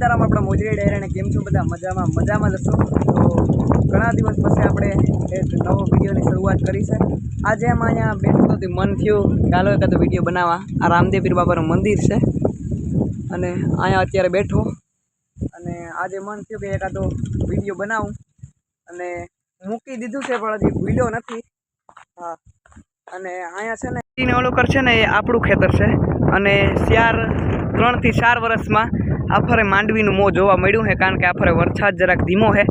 સીતારામ આપણા મોજરી ડાયરાને કેમ છો બધા મજામાં જ હશો। તો ઘણા દિવસ પછી આપણે એક નવો વિડીયોની શરૂઆત કરી છે। આજે એમ અહીંયા બેઠો તો મન થયું ચાલો એકાદો વિડીયો બનાવવા। આ રામદેવ પીર બાબાનું મંદિર છે અને અહીંયા અત્યારે બેઠો અને આજે મન થયું કે એકાદો વિડીયો બનાવું અને મૂકી દીધું છે પણ હજી ભૂલ્યો નથી। હા અને અહીંયા છે ને ઓલું છે ને એ આપણું ખેતર છે અને 3 થી 4 વર્ષમાં આફરે માંડવીનું મોં જોવા મળ્યું છે કારણ કે આફરે વરસાદ જરાક ધીમો છે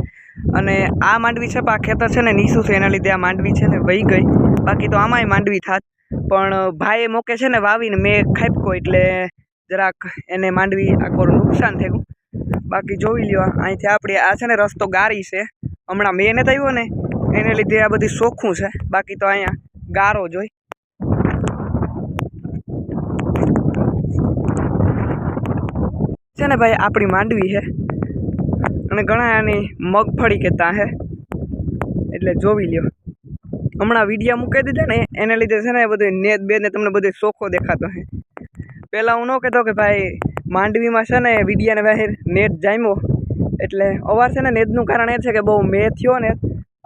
અને આ માંડવી છે પણ આ ખેતર છે ને નીસું છે એના લીધે આ માંડવી છે ને વહી ગઈ। બાકી તો આમાંય માંડવી થાત પણ ભાઈએ મોકે છે ને વાવીને મેં ખાપ્યો એટલે જરાક એને માંડવી આખો નુકસાન થયું। બાકી જોઈ લ્યો અહીંથી આપણે આ છે ને રસ્તો ગારી છે હમણાં મેં નથી આવ્યો ને એને લીધે આ બધી ચોખ્ખું છે બાકી તો અહીંયા ગારો જોઈ છે ને ભાઈ આપણી માંડવી છે અને ઘણા આની મગફળી કહેતા હે એટલે જોઈ લ્યો। હમણાં વિડીયા મૂકી દીધા ને એને લીધે છે ને બધું નેત બેને તમને બધું ચોખ્ખો દેખાતો હે। પહેલાં હું ન કહેતો કે ભાઈ માંડવીમાં છે ને વિડીયાને બહાર નેટ જામ્યો એટલે અવાર છે ને નેટનું કારણ એ છે કે બહુ મેં થયો ને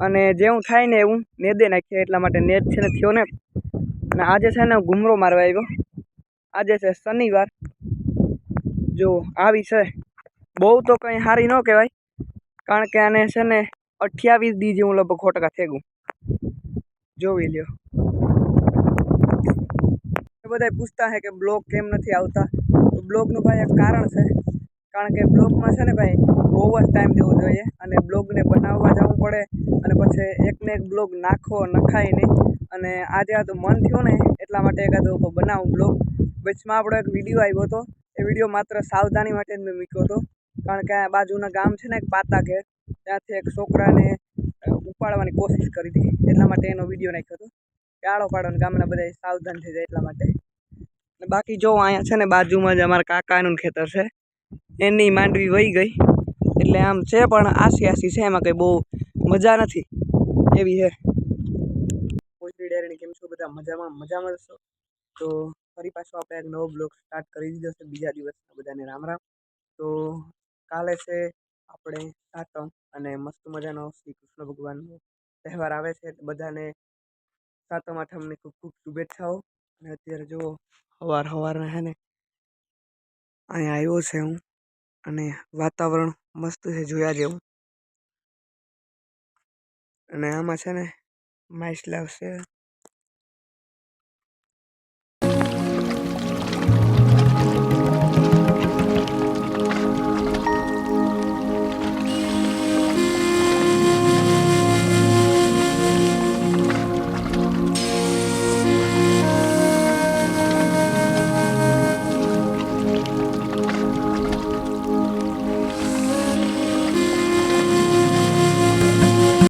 અને જેવું થાય ને એવું નેદે નાખીએ એટલા માટે નેટ છે ને થયો ને। અને આજે છે ને ઘૂમરો મારવા આવ્યો। આજે છે શનિવાર જો આવી છે બહુ તો કંઈ સારી ન કહેવાય કારણ કે આને છે ને 28 દી જેવું લગભગ ખોટકા થેગું જોઈ લ્યો। બધા પૂછતા હે કે બ્લોગ કેમ નથી આવતા તો બ્લોગનું ભાઈ એક કારણ છે કારણ કે બ્લોગમાં છે ને ભાઈ બહુ જ ટાઈમ દેવો જોઈએ અને બ્લોગને બનાવવા જવું પડે અને પછી એકને એક બ્લોગ નખાય નહીં અને આજે આ તો મન થયું ને એટલા માટે એકાદો બનાવું બ્લોગ। વચમાં આપણો એક વિડીયો આવ્યો હતો એ વિડીયો માત્ર સાવધાની માટે જ મેં મૂક્યો હતો કારણ કે આ બાજુના ગામ છે ને એક પાતા ઘેર ત્યાંથી એક છોકરાને ઉપાડવાની કોશિશ કરી હતી એટલા માટે એનો વિડીયો નાખ્યો હતો કે આળો પાડોને ગામના બધા સાવધાન થઈ જાય એટલા માટે। બાકી જો અહીંયા છે ને બાજુમાં જ અમારા કાકાનું ખેતર છે એની માંડવી વહી ગઈ એટલે આમ છે પણ આસી છે એમાં કંઈ બહુ મજા નથી એવી છે। મોજરી ડાયરાની કેમ છો બધા મજામાં હશો। તો ફરી પાછો આપણે એક નવો બ્લોગ સ્ટાર્ટ કરી દીધો છે બીજા દિવસના બધાને રામ રામ। તો કાલે છે આપણે સાતમ અને મસ્ત મજાનો શ્રી કૃષ્ણ ભગવાનનો તહેવાર આવે છે બધાને સાતમ આઠમની ખૂબ ખૂબ શુભેચ્છાઓ। અને અત્યારે જુઓ સવારના હે ને અહીંયા આવ્યો છે હું અને વાતાવરણ મસ્ત છે જોયા જેવું અને આમાં છે ને માછલા છે